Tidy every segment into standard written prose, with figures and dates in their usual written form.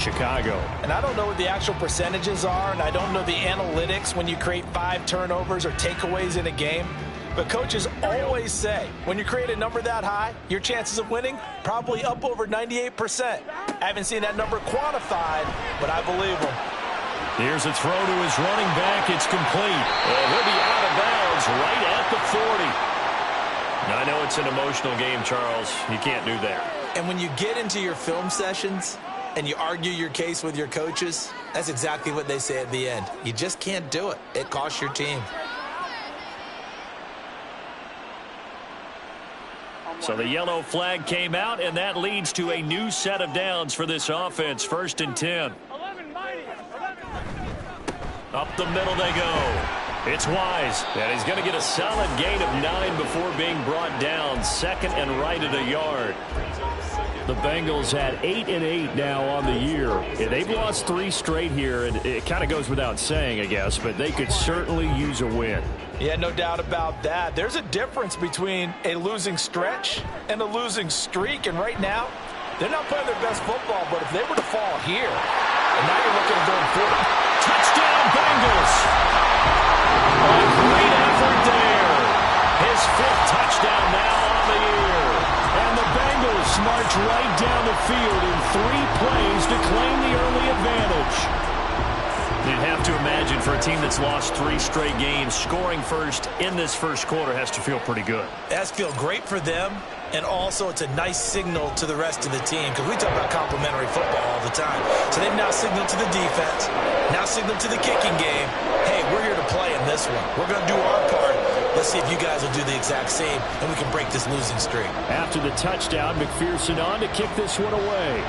Chicago. And I don't know what the actual percentages are, and I don't know the analytics when you create 5 turnovers or takeaways in a game. But coaches always say, when you create a number that high, your chances of winning probably up over 98%. I haven't seen that number quantified, but I believe them. Here's a throw to his running back. It's complete. And he'll be out of bounds right at the 40. Now, I know it's an emotional game, Charles. You can't do that. And when you get into your film sessions and you argue your case with your coaches, that's exactly what they say at the end. You just can't do it. It costs your team. So the yellow flag came out, and that leads to a new set of downs for this offense. 1st and 10. Up the middle they go. It's Wise, and he's going to get a solid gain of 9 before being brought down. 2nd and right at a yard. The Bengals had 8-8 now on the year. And they've lost 3 straight here, and it kind of goes without saying, I guess, but they could certainly use a win. Yeah, no doubt about that. There's a difference between a losing stretch and a losing streak, and right now, they're not playing their best football, but if they were to fall here, and now you're looking at going forward. Touchdown, Bengals! A great effort there. His 5th touchdown now on the year. And the Bengals march right down the field in 3 plays to claim the early advantage. You'd have to imagine for a team that's lost 3 straight games, scoring first in this first quarter has to feel pretty good. It has to feel great for them, and also it's a nice signal to the rest of the team, because we talk about complementary football all the time. So they've now signaled to the defense, now signaled to the kicking game, hey, we're here to play in this one. We're going to do our part. Let's see if you guys will do the exact same, and we can break this losing streak. After the touchdown, McPherson on to kick this one away.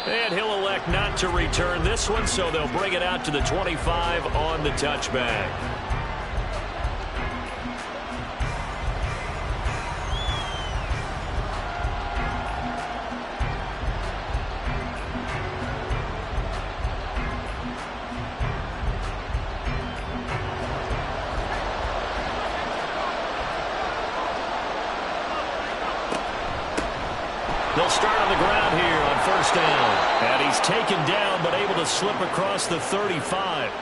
And he'll elect not to return this one, so they'll bring it out to the 25 on the touchback. They'll start on the ground here on 1st down. And he's taken down, but able to slip across the 35.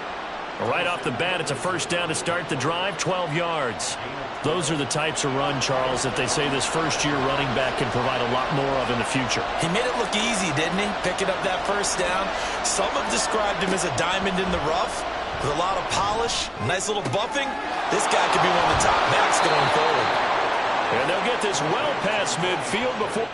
Right off the bat, it's a 1st down to start the drive, 12 yards. Those are the types of run, Charles, that they say this first-year running back can provide a lot more of in the future. He made it look easy, didn't he? Picking up that 1st down. Some have described him as a diamond in the rough with a lot of polish, nice little buffing. This guy could be one of the top backs going forward. And they'll get this well past midfield before...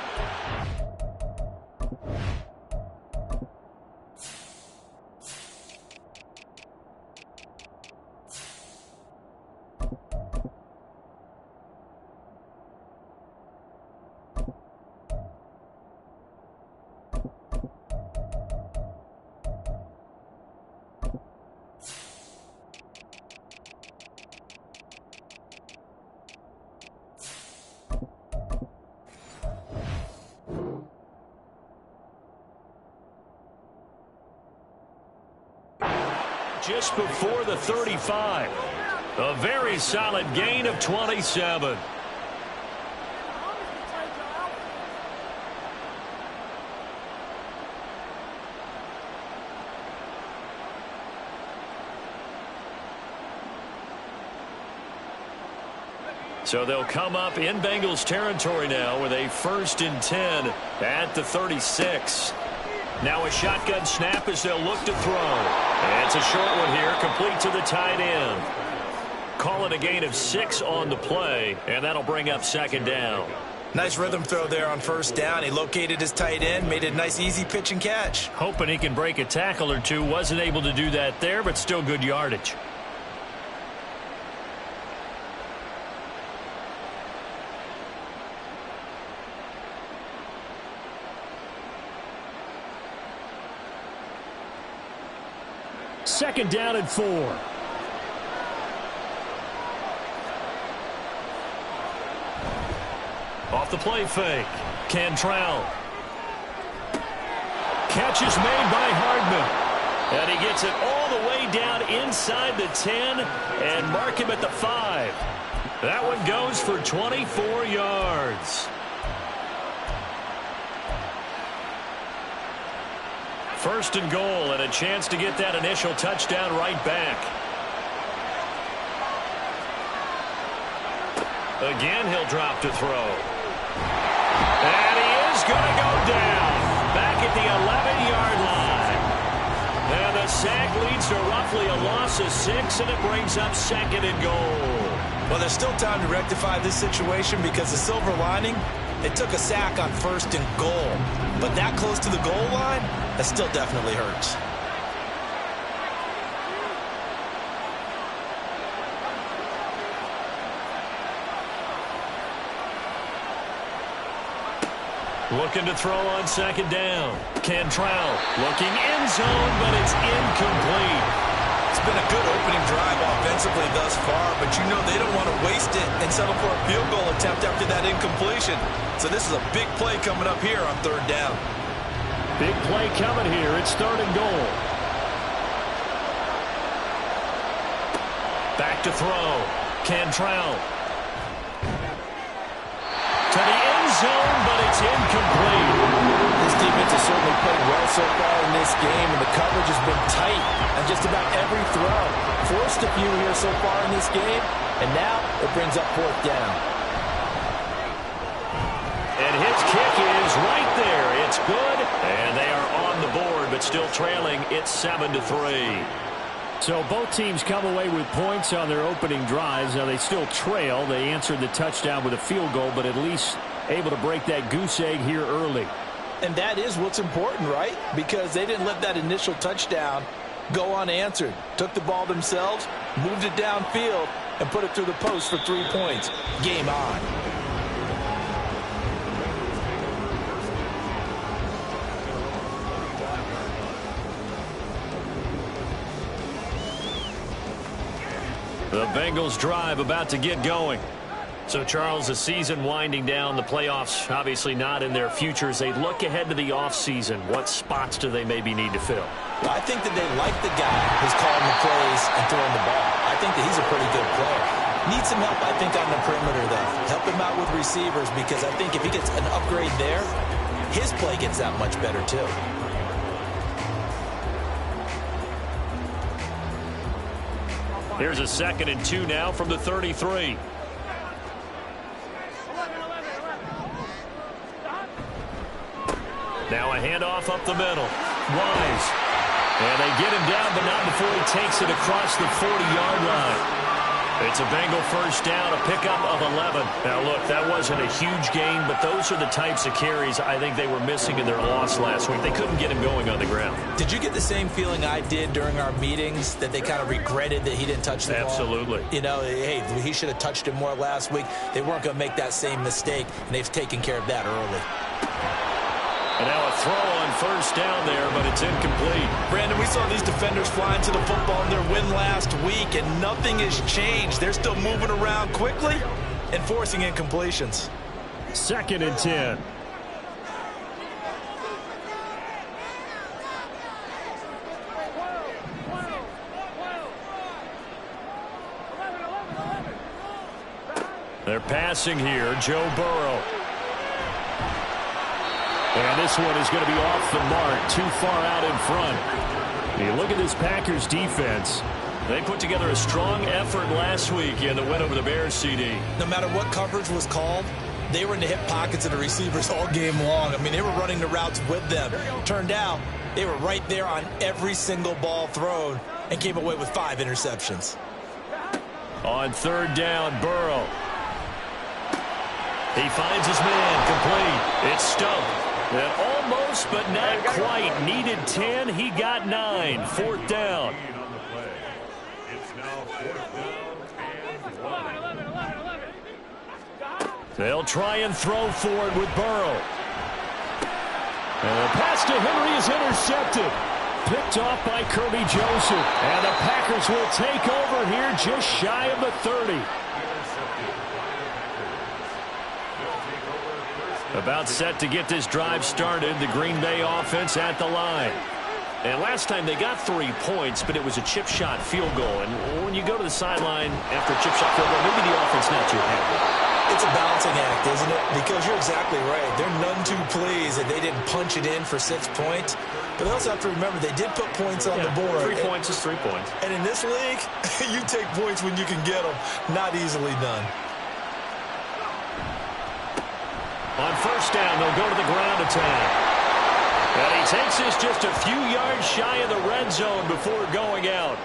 just before the 35. A very solid gain of 27. So they'll come up in Bengals territory now with a 1st and 10 at the 36. Now a shotgun snap as they'll look to throw. And it's a short one here, complete to the tight end. Call it a gain of 6 on the play, and that'll bring up 2nd down. Nice rhythm throw there on 1st down. He located his tight end, made it a nice easy pitch and catch. Hoping he can break a tackle or two. Wasn't able to do that there, but still good yardage. Second down and 4. Off the play fake. Cantrell. Catch is made by Hardman. And he gets it all the way down inside the 10 and mark him at the 5. That one goes for 24 yards. First and goal, and a chance to get that initial touchdown right back. Again, he'll drop to throw. And he is going to go down. Back at the 11-yard line. And the sack leads to roughly a loss of 6, and it brings up second and goal. Well, there's still time to rectify this situation because the silver lining, it took a sack on first and goal. But that close to the goal line, that still definitely hurts. Looking to throw on second down. Cantrell looking end zone, but it's incomplete. It's been a good opening drive offensively thus far, but you know they don't want to waste it and settle for a field goal attempt after that incompletion. So this is a big play coming up here on third down. Big play coming here. It's third and goal. Back to throw. Cantrell. To the end zone, but it's incomplete. This defense has certainly played well so far in this game, and the coverage has been tight on just about every throw. Forced a few here so far in this game, and now it brings up fourth down. And his kick is right there. It's good, and they are on the board, but still trailing. It's 7-3. So both teams come away with points on their opening drives. Now they still trail. They answered the touchdown with a field goal, but at least able to break that goose egg here early. And that is what's important, right? Because they didn't let that initial touchdown go unanswered. Took the ball themselves, moved it downfield, and put it through the post for 3 points. Game on. The Bengals drive about to get going. So, Charles, the season winding down, the playoffs obviously not in their future. As they look ahead to the offseason, what spots do they maybe need to fill? Well, I think that they like the guy who's calling the plays and throwing the ball. I think that he's a pretty good player. Needs some help, I think, on the perimeter, though. Help him out with receivers, because I think if he gets an upgrade there, his play gets that much better, too. Here's a 2nd and 2 now from the 33. Now a handoff up the middle. Wise. And they get him down, but not before he takes it across the 40-yard line. It's a Bengal first down, a pickup of 11. Now, look, that wasn't a huge gain, but those are the types of carries I think they were missing in their loss last week. They couldn't get him going on the ground. Did you get the same feeling I did during our meetings, that they kind of regretted that he didn't touch the ball? Absolutely. You know, hey, he should have touched it more last week. They weren't going to make that same mistake, and they've taken care of that early. And now a throw on first down there, but it's incomplete. Brandon, we saw these defenders flying to the football in their win last week, and nothing has changed. They're still moving around quickly and forcing incompletions. 2nd and 10. They're passing here. Joe Burrow. And this one is going to be off the mark, too far out in front. You look at this Packers defense. They put together a strong effort last week in the win over the Bears, CD. No matter what coverage was called, they were in the hip pockets of the receivers all game long. I mean, they were running the routes with them. Turned out, they were right there on every single ball thrown and came away with 5 interceptions. On third down, Burrow. He finds his man, complete. It's stumped. And almost, but not quite. Needed 10. He got 9. 4th down. They'll try and throw for it with Burrow. And the pass to Henry is intercepted. Picked off by Kirby Joseph. And the Packers will take over here just shy of the 30. About set to get this drive started. The Green Bay offense at the line. And last time they got 3 points, but it was a chip shot field goal. And when you go to the sideline after a chip shot field goal, maybe the offense not too happy. It's a balancing act, isn't it? Because you're exactly right. They're none too pleased that they didn't punch it in for 6 points. But they also have to remember they did put points on the board. 3 points is 3 points. And in this league, you take points when you can get them. Not easily done. On first down, they'll go to the ground attack. And he takes this just a few yards shy of the red zone before going out.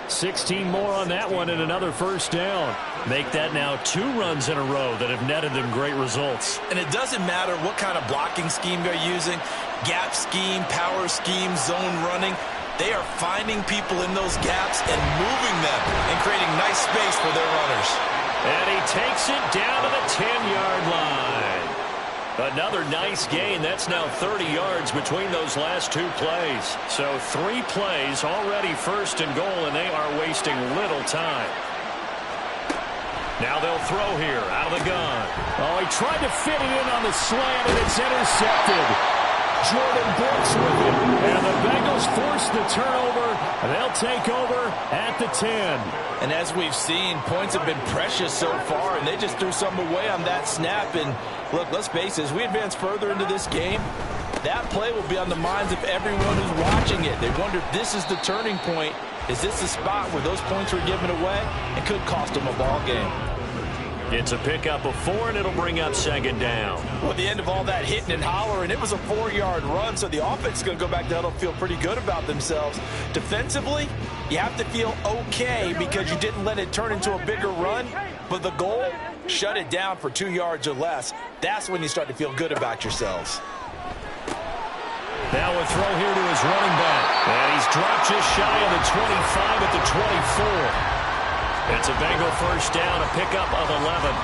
16 more on that one and another first down. Make that now 2 runs in a row that have netted them great results. And it doesn't matter what kind of blocking scheme they're using, gap scheme, power scheme, zone running. They are finding people in those gaps and moving them and creating nice space for their runners. And he takes it down to the 10-yard line. Another nice gain. That's now 30 yards between those last 2 plays. So 3 plays already first and goal, and they are wasting little time. Now they'll throw here out of the gun. Oh, he tried to fit it in on the slant, and it's intercepted. Jordan Brooks with it. And the Bengals force the turnover. They'll take over at the 10. And as we've seen, points have been precious so far, and they just threw something away on that snap. And look, let's face it, as we advance further into this game, that play will be on the minds of everyone who's watching it. They wonder if this is the turning point. Is this the spot where those points were given away? It could cost them a ball game. It's a pickup of 4, and it'll bring up second down. Well, at the end of all that hitting and hollering, it was a 4-yard run, so the offense is going to go back down and feel pretty good about themselves. Defensively, you have to feel okay because you didn't let it turn into a bigger run, but the goal, shut it down for 2 yards or less. That's when you start to feel good about yourselves. Now a throw here to his running back. And he's dropped just shy of the 25 at the 24. It's a Bengal first down, a pickup of 11.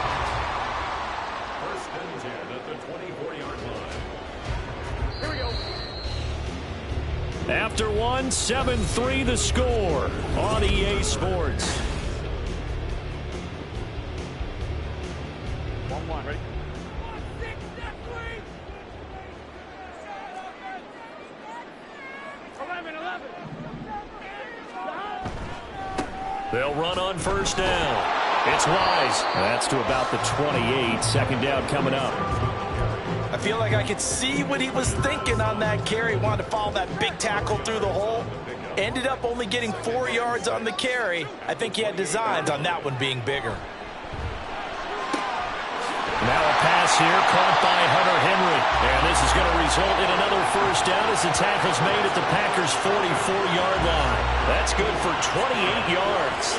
First and 10 at the 24-yard line. Here we go. After 1, 7-3 the score on EA Sports. 1-1, ready? They'll run on first down. It's Wise. That's to about the 28. Second down coming up. I feel like I could see what he was thinking on that carry. Wanted to follow that big tackle through the hole. Ended up only getting 4 yards on the carry. I think he had designs on that one being bigger. Now a pass here caught by Hunter Henry. And this is going to result in another first down as the tackle's made at the Packers' 44-yard line. That's good for 28 yards.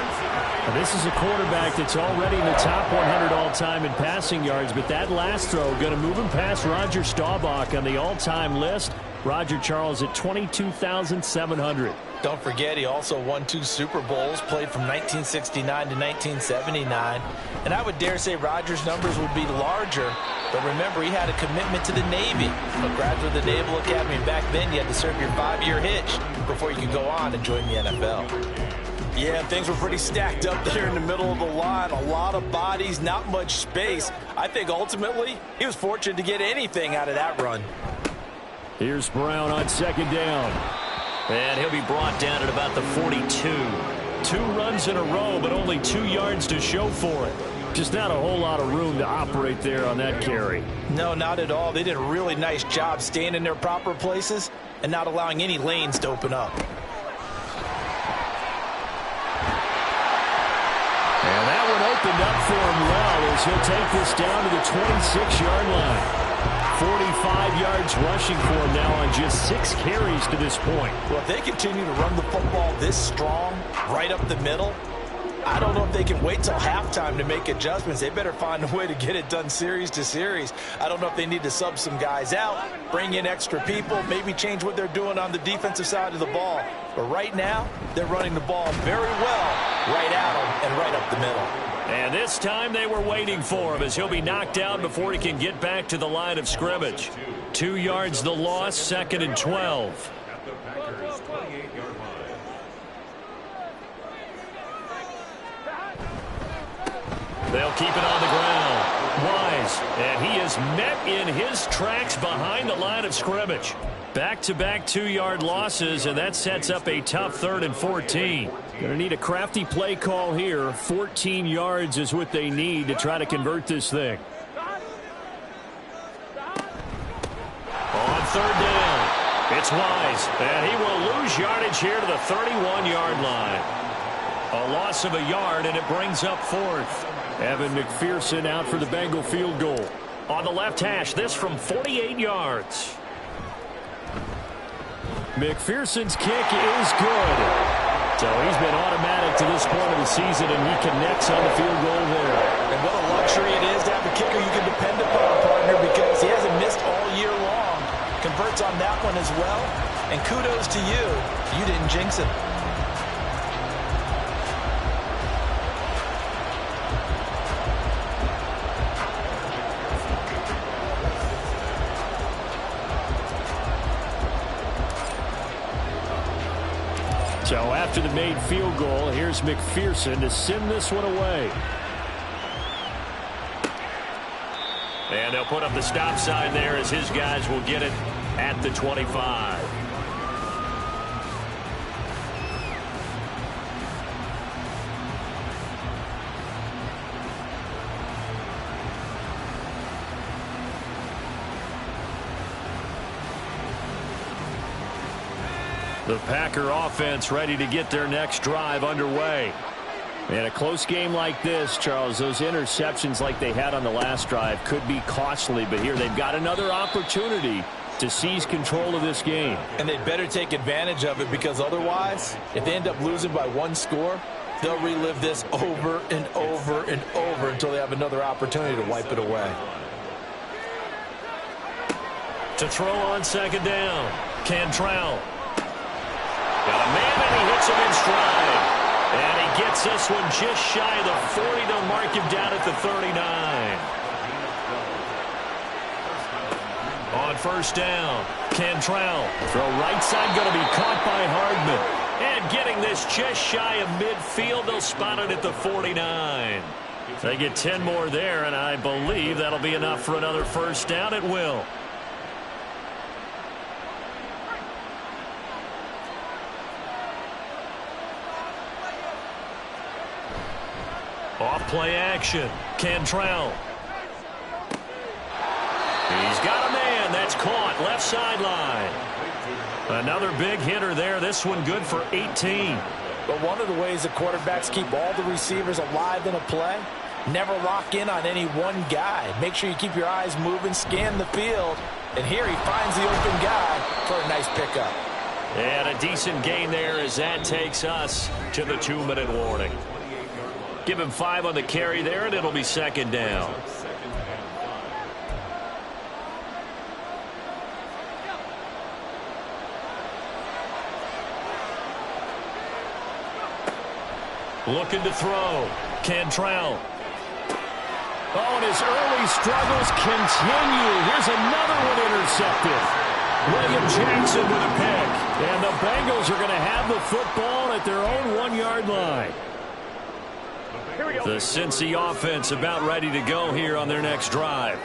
And this is a quarterback that's already in the top 100 all-time in passing yards, but that last throw going to move him past Roger Staubach on the all-time list. Roger Charles at 22,700. Don't forget, he also won 2 Super Bowls, played from 1969 to 1979. And I would dare say Rodgers' numbers would be larger. But remember, he had a commitment to the Navy. A graduate of the Naval Academy. Back then, you had to serve your 5-year hitch before you could go on and join the NFL. Yeah, things were pretty stacked up there in the middle of the line. A lot of bodies, not much space. I think ultimately, he was fortunate to get anything out of that run. Here's Brown on second down. And he'll be brought down at about the 42. 2 runs in a row, but only 2 yards to show for it. Just not a whole lot of room to operate there on that carry. No, not at all. They did a really nice job staying in their proper places and not allowing any lanes to open up. And that one opened up for him well as he'll take this down to the 26-yard line. 45 yards rushing for him now on just 6 carries to this point. Well, if they continue to run the football this strong, right up the middle, I don't know if they can wait till halftime to make adjustments. They better find a way to get it done series to series. I don't know if they need to sub some guys out, bring in extra people, maybe change what they're doing on the defensive side of the ball. But right now, they're running the ball very well right at them and right up the middle. And this time they were waiting for him as he'll be knocked down before he can get back to the line of scrimmage. 2 yards the loss, 2nd and 12. They'll keep it on the ground. Wise, and he is met in his tracks behind the line of scrimmage. Back-to-back 2-yard losses, and that sets up a tough 3rd and 14. Going to need a crafty play call here. 14 yards is what they need to try to convert this thing. On 3rd down, it's That's wise. And he will lose yardage here to the 31-yard line. A loss of a yard, and it brings up fourth. Evan McPherson out for the Bengal field goal. On the left hash, this from 48 yards. McPherson's kick is good. So he's been automatic to this point of the season, and he connects on the field goal there. And what a luxury it is to have a kicker you can depend upon, partner, because he hasn't missed all year long. Converts on that one as well. And kudos to you. You didn't jinx it. So after the made field goal, here's McPherson to send this one away. And they'll put up the stop sign there as his guys will get it at the 25. The Packer offense ready to get their next drive underway. In a close game like this, Charles, those interceptions like they had on the last drive could be costly, but here they've got another opportunity to seize control of this game. And they better take advantage of it, because otherwise, if they end up losing by one score, they'll relive this over and over and over until they have another opportunity to wipe it away. To throw on second down, Cantrell. Got a man, and he hits him in stride. And he gets this one just shy of the 40. They'll mark him down at the 39. On first down, Cantrell. Throw right side, going to be caught by Hardman. And getting this just shy of midfield. They'll spot it at the 49. They get 10 more there, and I believe that'll be enough for another first down. It will. Off play action. Cantrell. He's got a man. That's caught. Left sideline. Another big hitter there. This one good for 18. But one of the ways that quarterbacks keep all the receivers alive in a play, never lock in on any one guy. Make sure you keep your eyes moving, scan the field. And here he finds the open guy for a nice pickup. And a decent gain there as that takes us to the 2-minute warning. Give him 5 on the carry there, and it'll be second down. Looking to throw. Cantrell. Oh, and his early struggles continue. Here's another one intercepted. William Jackson with a pick. And the Bengals are going to have the football at their own 1-yard line. The Cincy offense about ready to go here on their next drive.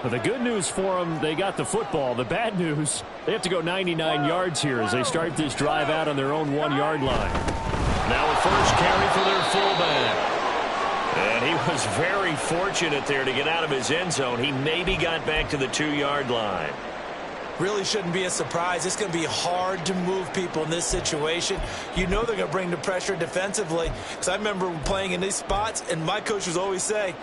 But the good news for them, they got the football. The bad news, they have to go 99 yards here as they start this drive out on their own 1-yard line. Now a first carry for their fullback. And he was very fortunate there to get out of his end zone. He maybe got back to the 2-yard line. Really shouldn't be a surprise. It's going to be hard to move people in this situation. You know they're going to bring the pressure defensively. Because I remember playing in these spots, and my coach would always say,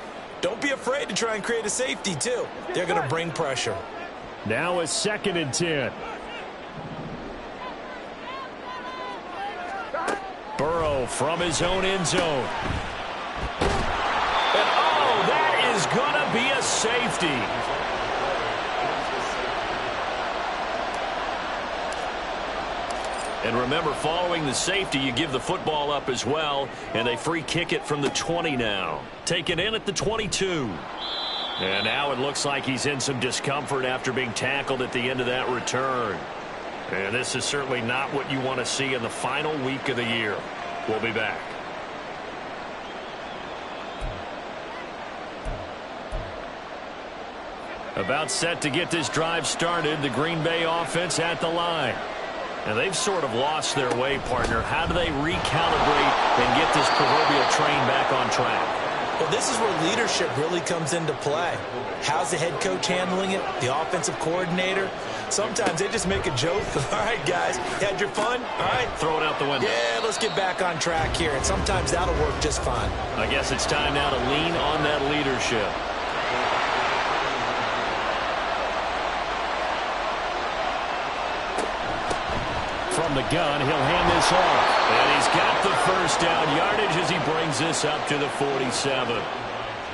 don't be afraid to try and create a safety, too. They're going to bring pressure. Now a 2nd and 10. Burrow from his own end zone. And, oh, that is going to be a safety. And remember, following the safety, you give the football up as well, and they free kick it from the 20 now. Taken in at the 22. And now it looks like he's in some discomfort after being tackled at the end of that return. And this is certainly not what you want to see in the final week of the year. We'll be back. About set to get this drive started, the Green Bay offense at the line. And they've sort of lost their way, partner. How do they recalibrate and get this proverbial train back on track? Well, this is where leadership really comes into play. How's the head coach handling it? The offensive coordinator? Sometimes they just make a joke. All right, guys, you had your fun? All right. Throw it out the window. Yeah, let's get back on track here, and sometimes that'll work just fine. I guess it's time now to lean on that leadership. From the gun, he'll hand this off. And he's got the first down yardage as he brings this up to the 47.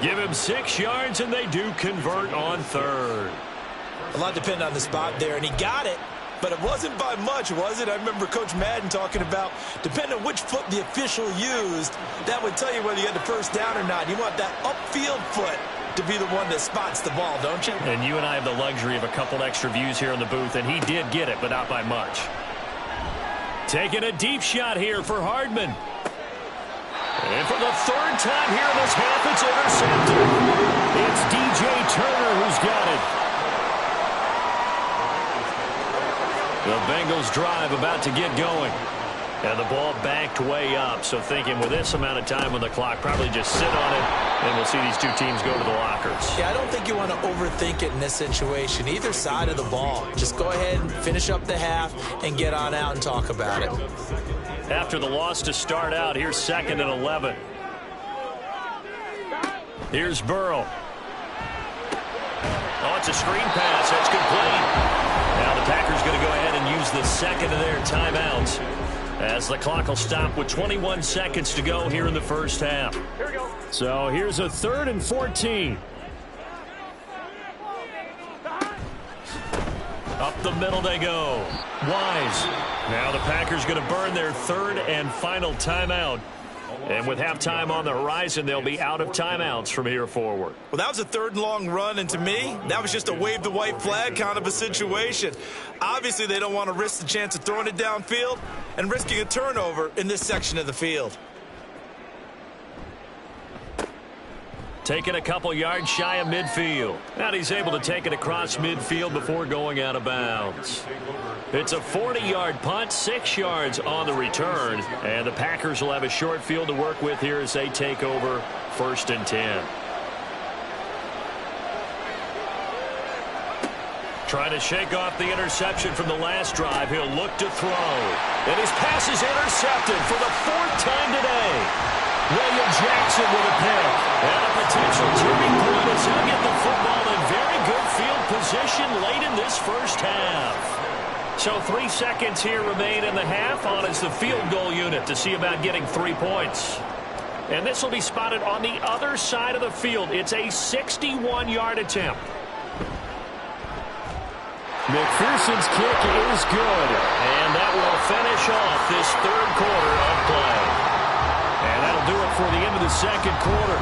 Give him 6 yards, and they do convert on third. A lot depended on the spot there, and he got it, but it wasn't by much, was it? I remember Coach Madden talking about, depending on which foot the official used, that would tell you whether you had the first down or not. You want that upfield foot to be the one that spots the ball, don't you? And you and I have the luxury of a couple extra views here in the booth, and he did get it, but not by much. Taking a deep shot here for Hardman. And for the third time here in this half, it's intercepted. It's DJ Turner who's got it. The Bengals drive about to get going. And the ball backed way up. So thinking with this amount of time on the clock, probably just sit on it, and we'll see these two teams go to the lockers. Yeah, I don't think you want to overthink it in this situation. Either side of the ball. Just go ahead and finish up the half and get on out and talk about it. After the loss to start out, here's 2nd and 11. Here's Burrow. Oh, it's a screen pass. That's complete. Now the Packers going to go ahead and use the second of their timeouts as the clock will stop with 21 seconds to go here in the first half. Here we go. So here's a 3rd and 14. Up the middle they go. Wise. Now the Packers going to burn their 3rd and final timeout. And with halftime on the horizon, they'll be out of timeouts from here forward. Well, that was a 3rd and long run, and to me, that was just a wave the white flag kind of a situation. Obviously, they don't want to risk the chance of throwing it downfield and risking a turnover in this section of the field. Taking a couple yards shy of midfield. And he's able to take it across midfield before going out of bounds. It's a 40-yard punt, 6 yards on the return. And the Packers will have a short field to work with here as they take over 1st and 10. Trying to shake off the interception from the last drive. He'll look to throw. And his pass is intercepted for the 4th time today. William Jackson with a pick. And a potential turning point as he'll get the football in very good field position late in this first half. So 3 seconds here remain in the half on as the field goal unit to see about getting 3 points. And this will be spotted on the other side of the field. It's a 61-yard attempt. McPherson's kick is good. And that will finish off this 3rd quarter of play. And that'll do it for the end of the 2nd quarter.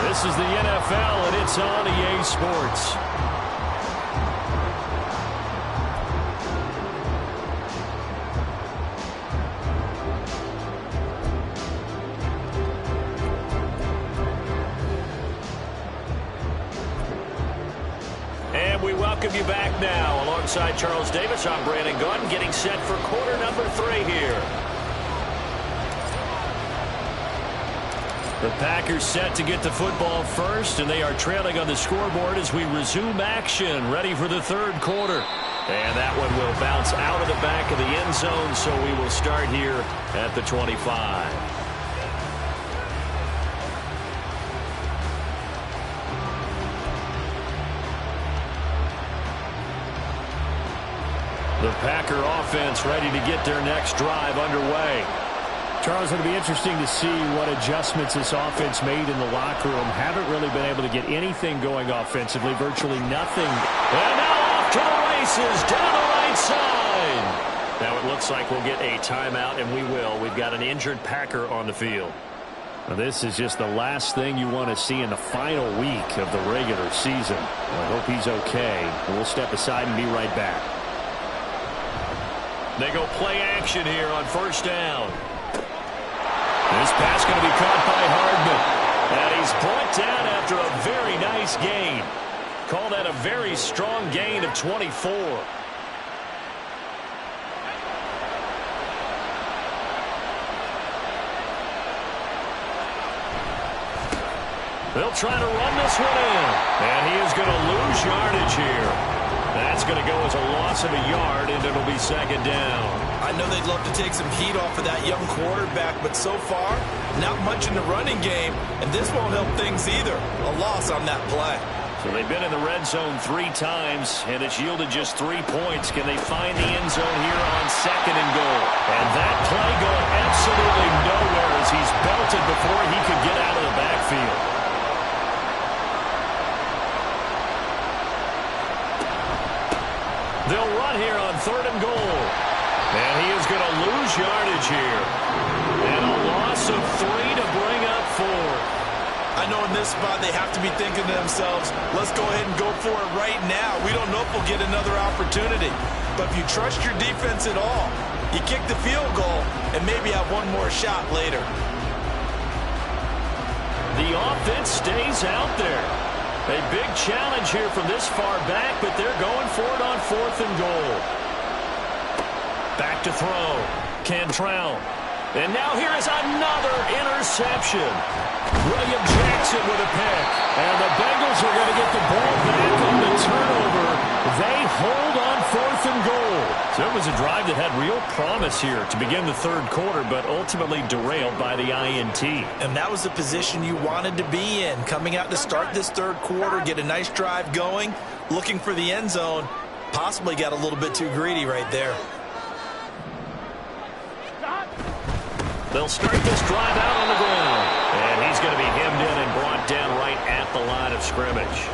This is the NFL, and it's on EA Sports. And we welcome you back now. Alongside Charles Davis, I'm Brandon Gordon, getting set for quarter number 3 here. The Packers set to get the football first, and they are trailing on the scoreboard as we resume action, ready for the 3rd quarter. And that one will bounce out of the back of the end zone, so we will start here at the 25. The Packer offense ready to get their next drive underway. Charles, it'll be interesting to see what adjustments this offense made in the locker room. Haven't really been able to get anything going offensively, virtually nothing. And now off to the races, down the right side. Now it looks like we'll get a timeout, and we will. We've got an injured Packer on the field. Now this is just the last thing you want to see in the final week of the regular season. Well, I hope he's okay. We'll step aside and be right back. They go play action here on 1st down. This pass going to be caught by Hardman. And he's brought down after a very nice gain. Call that a very strong gain of 24. They'll try to run this one in. And he is going to lose yardage here. That's going to go as a loss of a yard, and it'll be second down. I know they'd love to take some heat off of that young quarterback, but so far, not much in the running game, and this won't help things either. A loss on that play. So they've been in the red zone 3 times, and it's yielded just 3 points. Can they find the end zone here on second and goal? And that play going absolutely nowhere as he's belted before he could get out of the backfield. They'll run here on third and goal. And he is going to lose yardage here. And a loss of 3 to bring up 4. I know in this spot they have to be thinking to themselves, let's go ahead and go for it right now. We don't know if we'll get another opportunity. But if you trust your defense at all, you kick the field goal and maybe have one more shot later. The offense stays out there. A big challenge here from this far back, but they're going for it on fourth and goal. Back to throw. Cantrell. And now here is another interception. William Jackson with a pick. And the Bengals are going to get the ball back on the turnover. They hold on fourth and goal. So it was a drive that had real promise here to begin the third quarter, but ultimately derailed by the INT. And that was the position you wanted to be in. Coming out to start this third quarter, get a nice drive going, looking for the end zone. Possibly got a little bit too greedy right there. They'll start this drive out on the ground. And he's going to be hemmed in and brought down right at the line of scrimmage.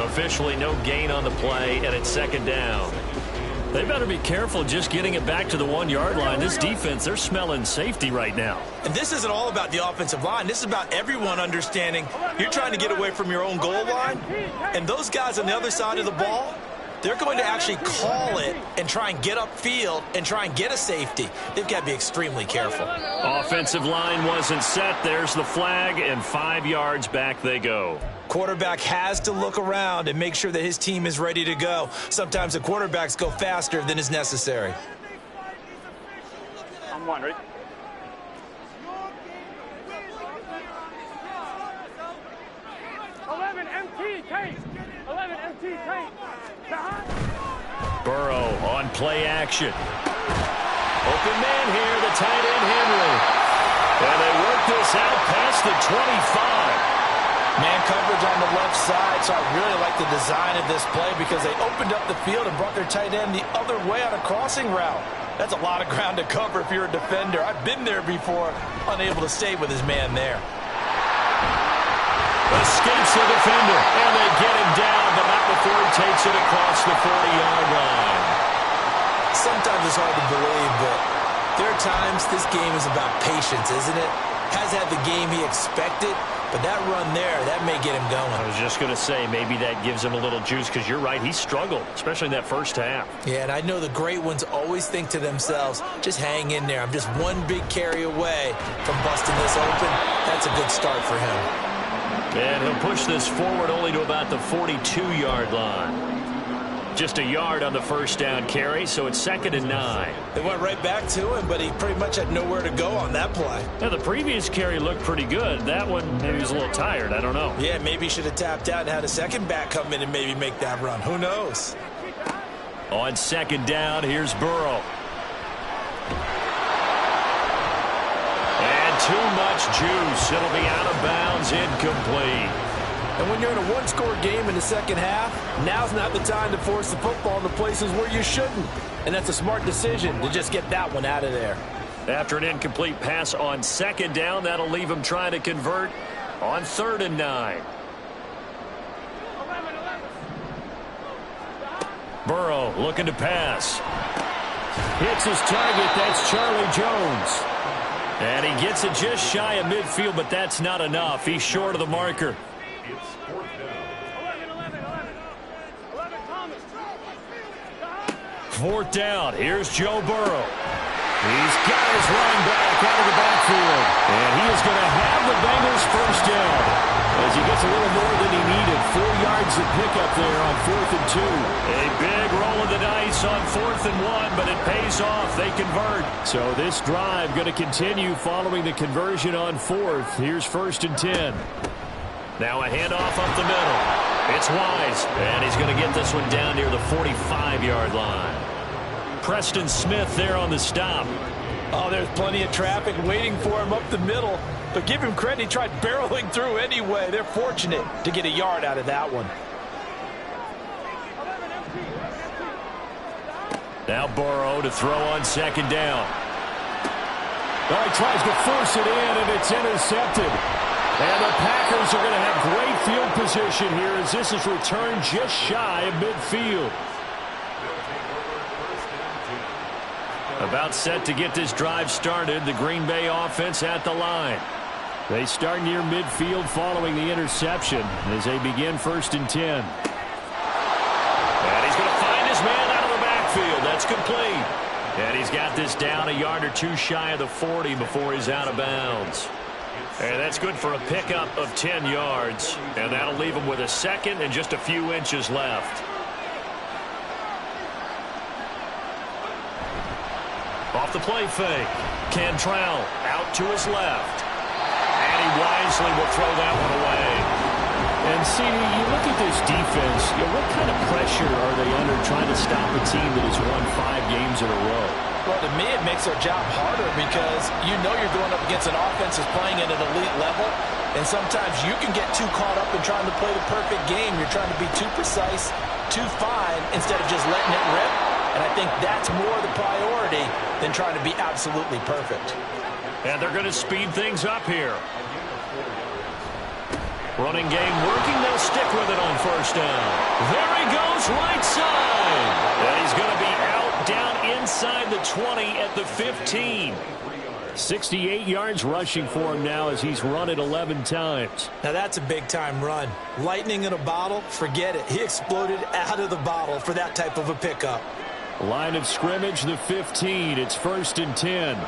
Officially no gain on the play, and it's second down. They better be careful just getting it back to the 1-yard line. This defense, they're smelling safety right now. And this isn't all about the offensive line. This is about everyone understanding you're trying to get away from your own goal line. And those guys on the other side of the ball, they're going to actually call it and try and get upfield and try and get a safety. They've got to be extremely careful. Offensive line wasn't set. There's the flag, and 5 yards back they go. Quarterback has to look around and make sure that his team is ready to go. Sometimes the quarterbacks go faster than is necessary. I'm one, right? Burrow on play action. Open man here, the tight end Henry. And they work this out past the 25. Man coverage on the left side, so I really like the design of this play because they opened up the field and brought their tight end the other way on a crossing route. That's a lot of ground to cover if you're a defender. I've been there before, unable to stay with his man there. Escapes the defender, and they get him down, but not before he takes it across the 40-yard line. Sometimes it's hard to believe, but there are times this game is about patience, isn't it? Has had the game he expected, but that run there, that may get him going. I was just going to say, maybe that gives him a little juice, because you're right, he struggled, especially in that first half. Yeah, and I know the great ones always think to themselves, just hang in there. I'm just one big carry away from busting this open. That's a good start for him. And he'll push this forward only to about the 42-yard line. Just a yard on the first down carry, so it's 2nd and 9. They went right back to him, but he pretty much had nowhere to go on that play. Now, the previous carry looked pretty good. That one, maybe he was a little tired. I don't know. Yeah, maybe he should have tapped out and had a second back come in and maybe make that run. Who knows? On 2nd down, here's Burrow. And too much juice. It'll be out of bounds, incomplete. And when you're in a one-score game in the second half, now's not the time to force the football in the places where you shouldn't. And that's a smart decision to just get that one out of there. After an incomplete pass on 2nd down, that'll leave him trying to convert on 3rd and 9. Burrow looking to pass. Hits his target. That's Charlie Jones. And he gets it just shy of midfield, but that's not enough. He's short of the marker. Fourth down. Here's Joe Burrow. He's got his running back out of the backfield. And he is going to have the Bengals first down as he gets a little more than he needed. 4 yards of pickup there on 4th and 2. A big roll of the dice on 4th and 1, but it pays off. They convert. So this drive going to continue following the conversion on 4th. Here's 1st and 10. Now a handoff up the middle. It's Wise, and he's going to get this one down near the 45-yard line. Preston Smith there on the stop. Oh, there's plenty of traffic waiting for him up the middle. But give him credit, he tried barreling through anyway. They're fortunate to get a yard out of that one. Now Burrow to throw on second down. Oh, he tries to force it in, and it's intercepted. And the Packers are going to have great field position here as this is returned just shy of midfield. About set to get this drive started. The Green Bay offense at the line. They start near midfield following the interception as they begin 1st and 10. And he's going to find his man out of the backfield. That's complete. And he's got this down a yard or two shy of the 40 before he's out of bounds. And that's good for a pickup of 10 yards. And that'll leave him with a second and just a few inches left. Off the play fake. Cantrell out to his left. And he wisely will throw that one away. And see, you look at this defense, what kind of pressure are they under trying to stop a team that has won 5 games in a row? Well, to me, it makes their job harder because you know you're going up against an offense that's playing at an elite level. And sometimes you can get too caught up in trying to play the perfect game. You're trying to be too precise, too fine, instead of just letting it rip. And I think that's more the priority than trying to be absolutely perfect. And they're going to speed things up here. Running game working. They'll stick with it on 1st down. There he goes, right side. And he's going to be out down inside the 20 at the 15. 68 yards rushing for him now as he's run it 11 times. Now that's a big-time run. Lightning in a bottle, forget it. He exploded out of the bottle for that type of a pickup. Line of scrimmage, the 15. It's 1st and 10.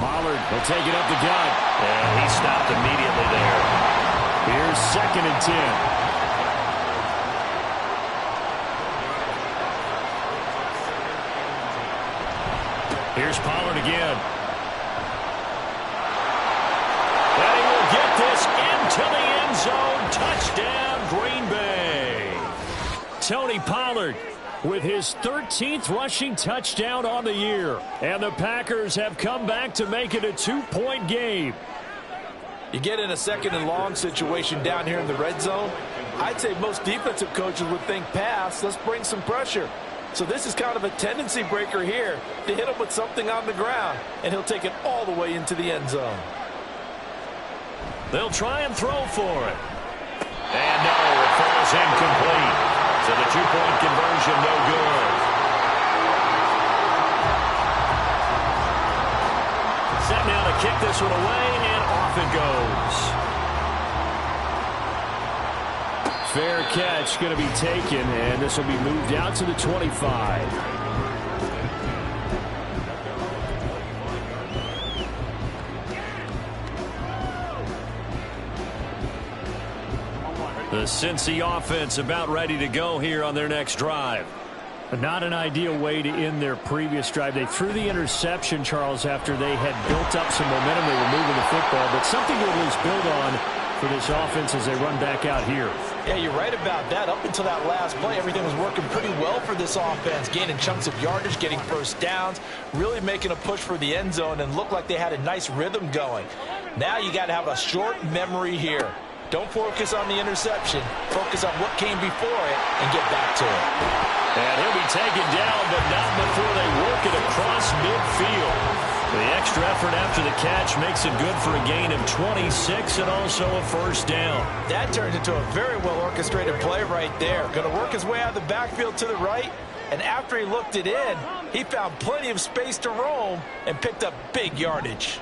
Pollard will take it up the gut. And he stopped immediately there. Here's 2nd and 10. Here's Pollard again. And he will get this into the end zone. Touchdown, Green Bay. Tony Pollard with his 13th rushing touchdown on the year. And the Packers have come back to make it a 2-point game. You get in a 2nd and long situation down here in the red zone, I'd say most defensive coaches would think pass, let's bring some pressure. So this is kind of a tendency breaker here to hit him with something on the ground, and he'll take it all the way into the end zone. They'll try and throw for it. And no, it falls incomplete. So the 2-point conversion, no good. Set now to kick this one away, and off it goes. Fair catch going to be taken, and this will be moved out to the 25. The Cincy offense about ready to go here on their next drive. Not an ideal way to end their previous drive. They threw the interception, Charles, after they had built up some momentum. They were moving the football, but something to at least build on for this offense as they run back out here. Yeah, you're right about that. Up until that last play, everything was working pretty well for this offense, gaining chunks of yardage, getting 1st downs, really making a push for the end zone, and looked like they had a nice rhythm going. Now you got to have a short memory here. Don't focus on the interception. Focus on what came before it and get back to it. And he'll be taken down, but not before they work it across midfield. The extra effort after the catch makes it good for a gain of 26 and also a 1st down. That turned into a very well-orchestrated play right there. Going to work his way out of the backfield to the right, and after he looked it in, he found plenty of space to roam and picked up big yardage.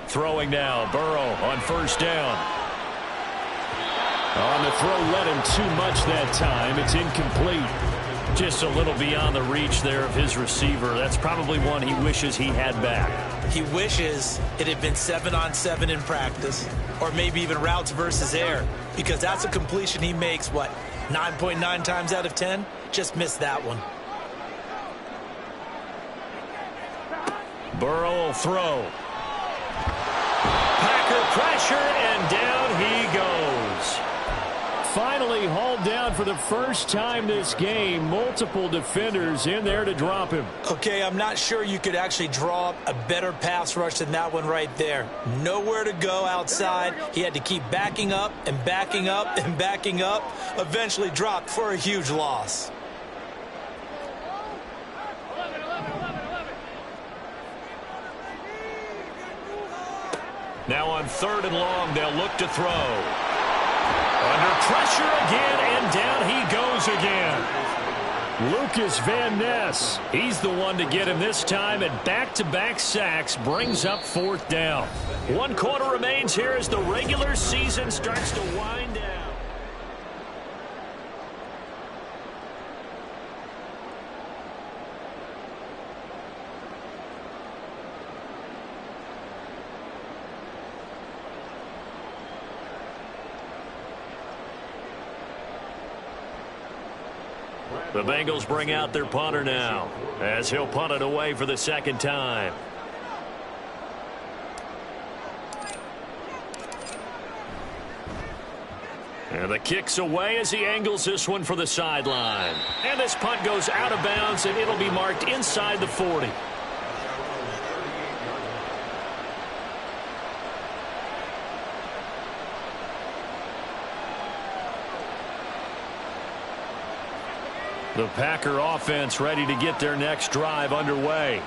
Throwing now, Burrow on 1st down. On the throw, let him too much that time. It's incomplete. Just a little beyond the reach there of his receiver. That's probably one he wishes he had back. He wishes it had been 7-on-7 in practice, or maybe even routes versus air, because that's a completion he makes, what, 9.9 times out of 10? Just missed that one. Burrow will throw. Packer pressure, and down he goes. Finally hauled down for the first time this game. Multiple defenders in there to drop him. Okay, I'm not sure you could actually draw up a better pass rush than that one right there. Nowhere to go outside. He had to keep backing up and backing up and backing up. Eventually dropped for a huge loss. Now on 3rd and long, they'll look to throw. Under pressure again, and down he goes again. Lucas Van Ness, he's the one to get him this time, and back-to-back sacks brings up 4th down. 1 quarter remains here as the regular season starts to wind down. The Bengals bring out their punter now as he'll punt it away for the 2nd time. And the kick's away as he angles this one for the sideline. And this punt goes out of bounds, and it'll be marked inside the 40. The Packer offense ready to get their next drive underway.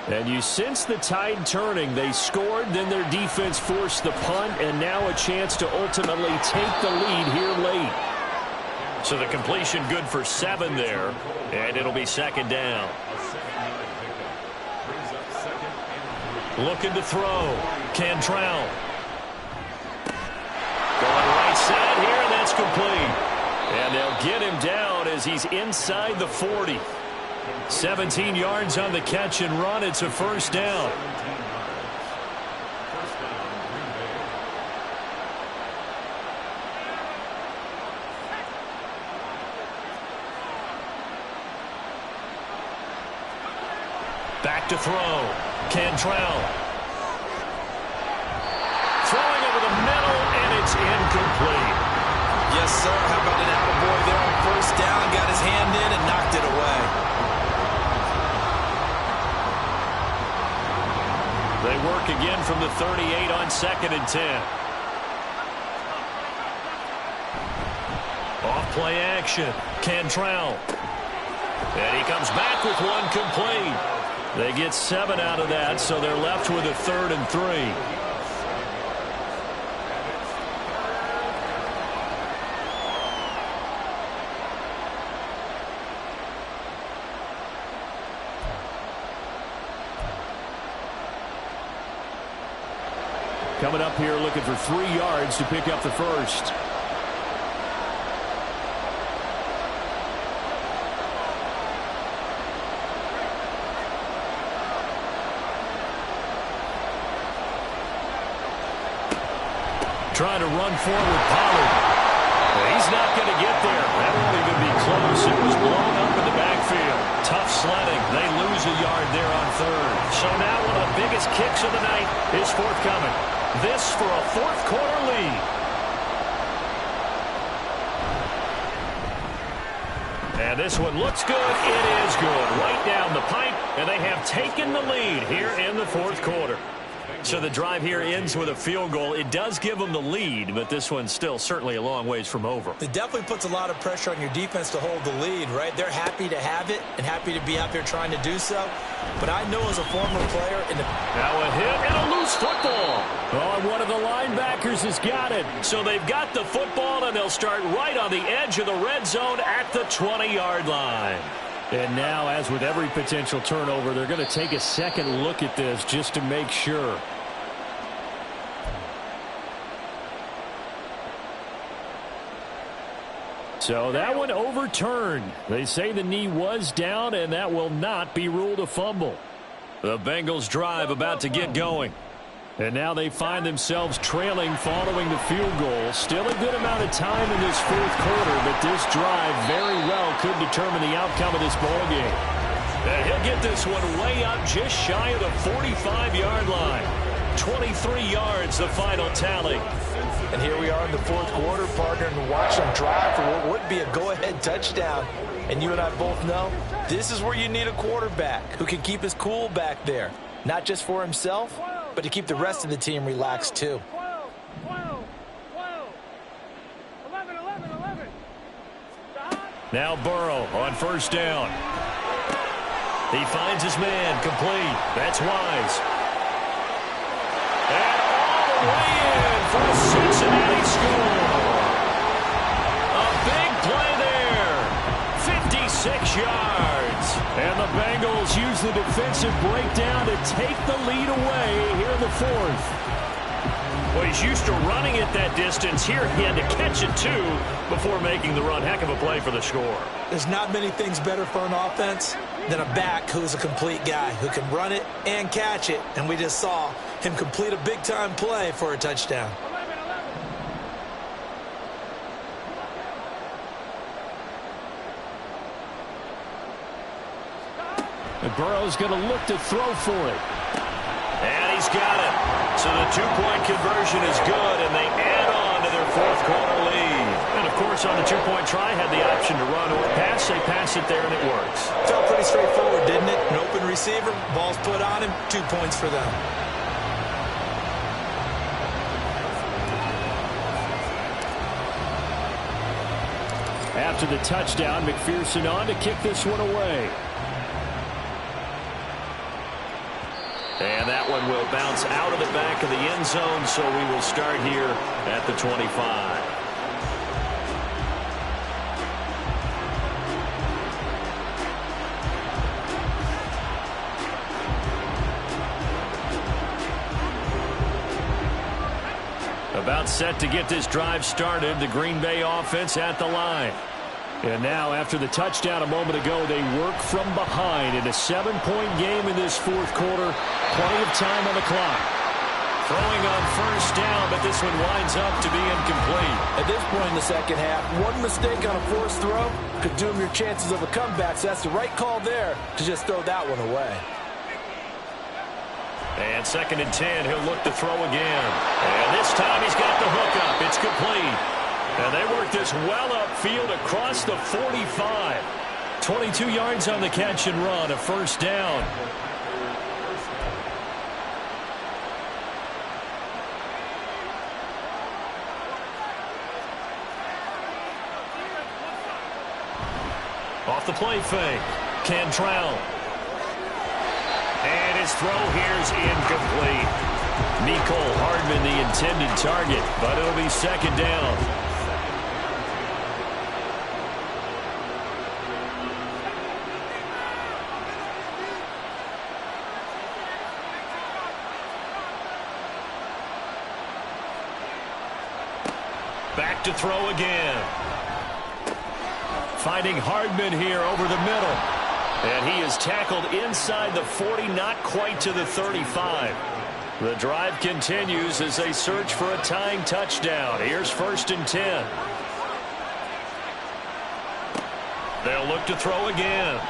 And you sense the tide turning. They scored, then their defense forced the punt, and now a chance to ultimately take the lead here late. So the completion good for 7 there, and it'll be 2nd down. Looking to throw. Cantrell. Going right side here, and that's complete. And they'll get him down as he's inside the 40. 17 yards on the catch and run. It's a 1st down. Back to throw. Cantrell. Throwing over the middle, and it's incomplete. Yes, sir. How about an attaboy there on 1st down? Got his hand in and knocked it away. They work again from the 38 on 2nd and 10. Off play action. Cantrell. And he comes back with one complete. They get 7 out of that, so they're left with a 3rd and 3. Coming up here looking for 3 yards to pick up the 1st. Trying to run forward, Pollard. He's not going to get there. That won't even be close. It was blown up in the backfield. Tough sledding. They lose a yard there on 3rd. So now one of the biggest kicks of the night is forthcoming. This for a 4th quarter lead. And this one looks good. It is good. Right down the pipe, and they have taken the lead here in the 4th quarter. So the drive here ends with a field goal. It does give them the lead, but this one's still certainly a long ways from over. It definitely puts a lot of pressure on your defense to hold the lead, right? They're happy to have it and happy to be out there trying to do so. But I know as a former player in the... Now a hit and a loose football. Oh, and one of the linebackers has got it. So they've got the football, and they'll start right on the edge of the red zone at the 20-yard line. And now, as with every potential turnover, they're going to take a second look at this just to make sure. So that one overturned. They say the knee was down, and that will not be ruled a fumble. The Bengals drive about to get going. And now they find themselves trailing following the field goal. Still a good amount of time in this 4th quarter, but this drive very well could determine the outcome of this ball game. And he'll get this one way up just shy of the 45-yard line. 23 yards, the final tally. And here we are in the fourth quarter, partner, and watch them drive for what would be a go-ahead touchdown. And you and I both know this is where you need a quarterback who can keep his cool back there. Not just for himself, but to keep the rest of the team relaxed too. 11. Now Burrow on first down. He finds his man, complete. That's Wise. And all the way in for a Cincinnati score. A big play there. 56 yards. And the Bengals use the defensive breakdown to take the lead away here in the fourth. Well, he's used to running it that distance. Here he had to catch it, too, before making the run. Heck of a play for the score. There's not many things better for an offense than a back who's a complete guy who can run it and catch it. And we just saw him complete a big-time play for a touchdown. And Burrow's going to look to throw for it. And he's got it. So the two-point conversion is good, and they add on to their fourth quarter lead. And, of course, on the two-point try, had the option to run or pass. They pass it there, and it works. Felt pretty straightforward, didn't it? An open receiver, ball's put on him, 2 points for them. After the touchdown, McPherson on to kick this one away. And that one will bounce out of the back of the end zone, so we will start here at the 25. About set to get this drive started, the Green Bay offense at the line. And now, after the touchdown a moment ago, they work from behind in a 7-point game in this fourth quarter. Plenty of time on the clock. Throwing on first down, but this one winds up to be incomplete. At this point in the second half, one mistake on a forced throw could doom your chances of a comeback, so that's the right call there to just throw that one away. And 2nd and 10, he'll look to throw again. And this time he's got the hook up. It's complete. And they work this well upfield across the 45. 22 yards on the catch and run, a first down. Off the play fake, Cantrell. And his throw here's incomplete. Mecole Hardman the intended target, but it'll be 2nd down. Back to throw again. Finding Hardman here over the middle. And he is tackled inside the 40, not quite to the 35. The drive continues as they search for a tying touchdown. Here's 1st and 10. They'll look to throw again.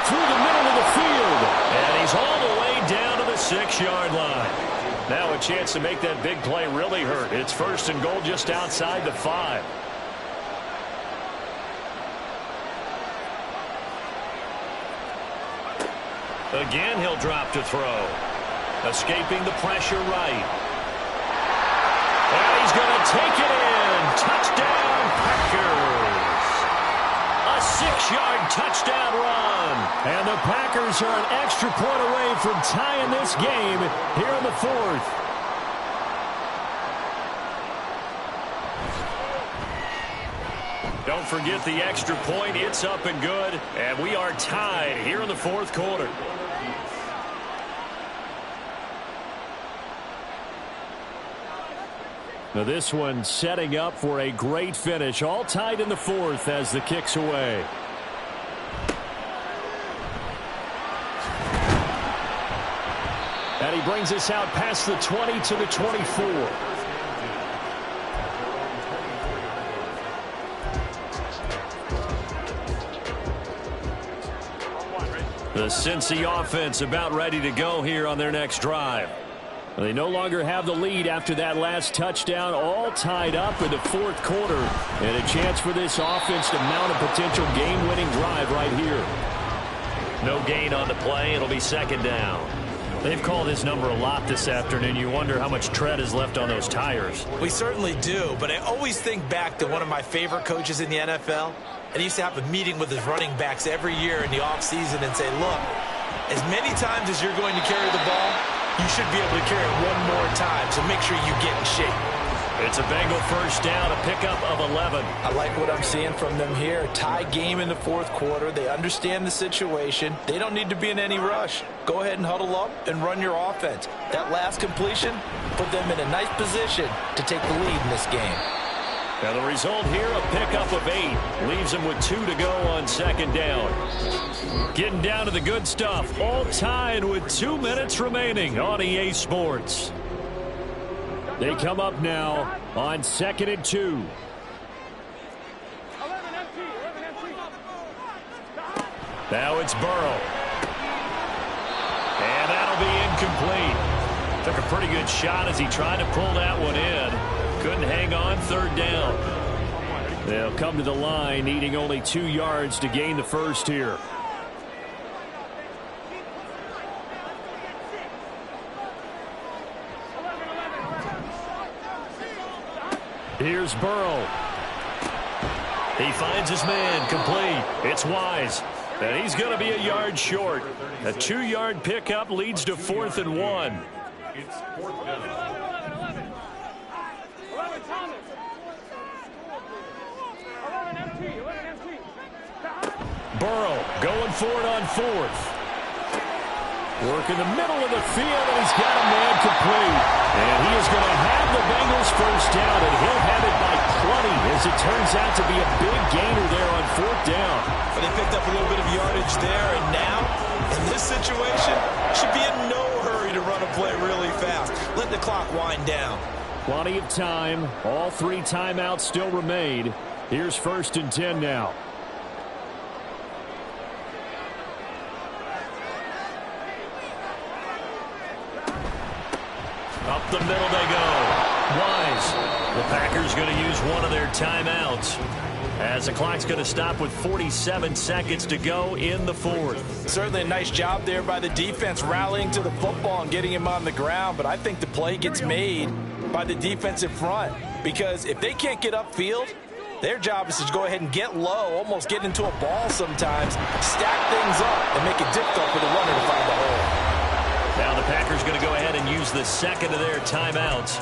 Through the middle of the field. And he's all the way down to the 6-yard line. Now a chance to make that big play really hurt. It's 1st and goal just outside the 5. Again, he'll drop to throw. Escaping the pressure right. And he's going to take it in. Touchdown, Packers. A 6-yard touchdown run. And the Packers are an extra point away from tying this game here in the fourth. Don't forget the extra point. It's up and good. And we are tied here in the fourth quarter. Now this one setting up for a great finish. All tied in the fourth as the kick's away. And he brings us out past the 20 to the 24. The Cincy offense about ready to go here on their next drive. They no longer have the lead after that last touchdown, all tied up in the fourth quarter. And a chance for this offense to mount a potential game-winning drive right here. No gain on the play. It'll be second down. They've called his number a lot this afternoon. You wonder how much tread is left on those tires. We certainly do, but I always think back to one of my favorite coaches in the NFL. And he used to have a meeting with his running backs every year in the offseason and say, look, as many times as you're going to carry the ball, you should be able to carry it one more time, so make sure you get in shape. It's a Bengal first down, a pickup of 11. I like what I'm seeing from them here. Tie game in the fourth quarter. They understand the situation. They don't need to be in any rush. Go ahead and huddle up and run your offense. That last completion put them in a nice position to take the lead in this game. Now the result here, a pickup of 8. Leaves them with 2 to go on second down. Getting down to the good stuff. All tied with 2 minutes remaining on EA Sports. They come up now on 2nd and 2. Now it's Burrow. And that'll be incomplete. Took a pretty good shot as he tried to pull that one in. Couldn't hang on, third down. They'll come to the line, needing only 2 yards to gain the first here. Here's Burrow. He finds his man, complete. It's Wise. And he's going to be a yard short. A 2-yard pickup leads to 4th and 1. It's 4th down. Burrow going for it on 4th. Work in the middle of the field, and he's got a man complete. And he is going to have the Bengals first down, and he'll have it by 20 as it turns out to be a big gainer there on 4th down. But they picked up a little bit of yardage there, and now, in this situation, should be in no hurry to run a play really fast. Let the clock wind down. Plenty of time. All 3 timeouts still remain. Here's 1st and 10 now. Up the middle they go. Wise. The Packers going to use one of their timeouts as the clock's going to stop with 47 seconds to go in the 4th. Certainly a nice job there by the defense rallying to the football and getting him on the ground, but I think the play gets made by the defensive front because if they can't get upfield, their job is to go ahead and get low, almost get into a ball sometimes, stack things up, and make it difficult for the runner to find the hole. Now the Packers going to go ahead and use the second of their timeouts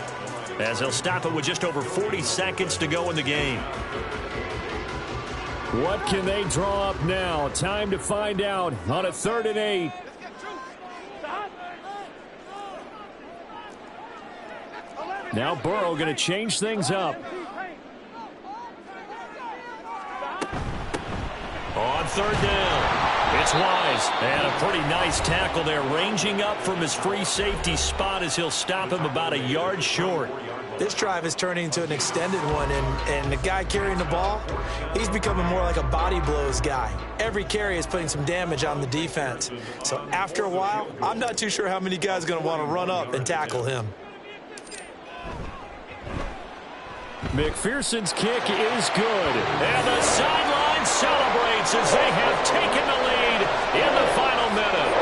as they'll stop it with just over 40 seconds to go in the game. What can they draw up now? Time to find out on a 3rd and 8. Now Burrow going to change things up. On 3rd down. It's Wise, and a pretty nice tackle there, ranging up from his free safety spot as he'll stop him about a yard short. This drive is turning into an extended one, and the guy carrying the ball, he's becoming more like a body blows guy. Every carry is putting some damage on the defense. So after a while, I'm not too sure how many guys are going to want to run up and tackle him. McPherson's kick is good, and the sideline celebrates as they have taken the lead in the final minute.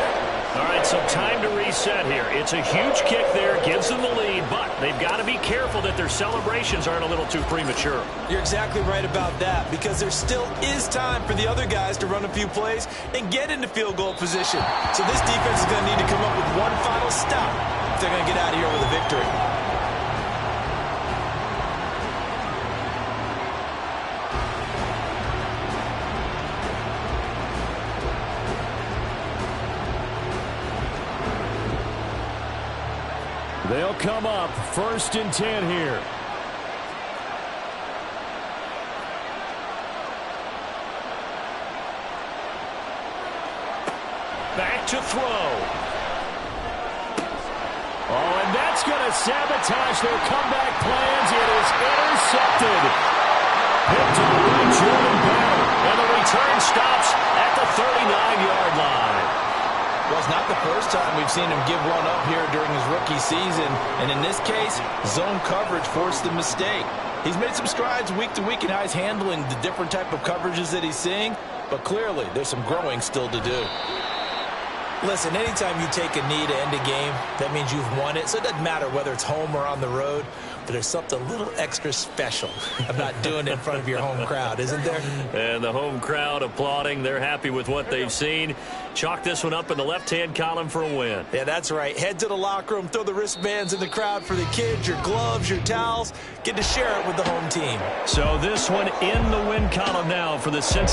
All right, so time to reset here. It's a huge kick there, gives them the lead, but they've got to be careful that their celebrations aren't a little too premature. You're exactly right about that, because there still is time for the other guys to run a few plays and get into field goal position. So this defense is going to need to come up with one final stop if they're going to get out of here with a victory. They'll come up 1st and 10 here. Back to throw. Oh, and that's going to sabotage their comeback plans. It is intercepted. Picked up by Jordan Bell. And the return stops at the 39-yard line. Well, it's not the first time we've seen him give one up here during his rookie season. And in this case, zone coverage forced the mistake. He's made some strides week to week in how he's handling the different type of coverages that he's seeing. But clearly, there's some growing still to do. Listen, anytime you take a knee to end a game, that means you've won it. So it doesn't matter whether it's home or on the road. But there's something a little extra special about doing it in front of your home crowd, isn't there? And the home crowd applauding. They're happy with what they've seen. Chalk this one up in the left-hand column for a win. Yeah, that's right. Head to the locker room, throw the wristbands in the crowd for the kids, your gloves, your towels. Get to share it with the home team. So this one in the win column now for the Cincinnati.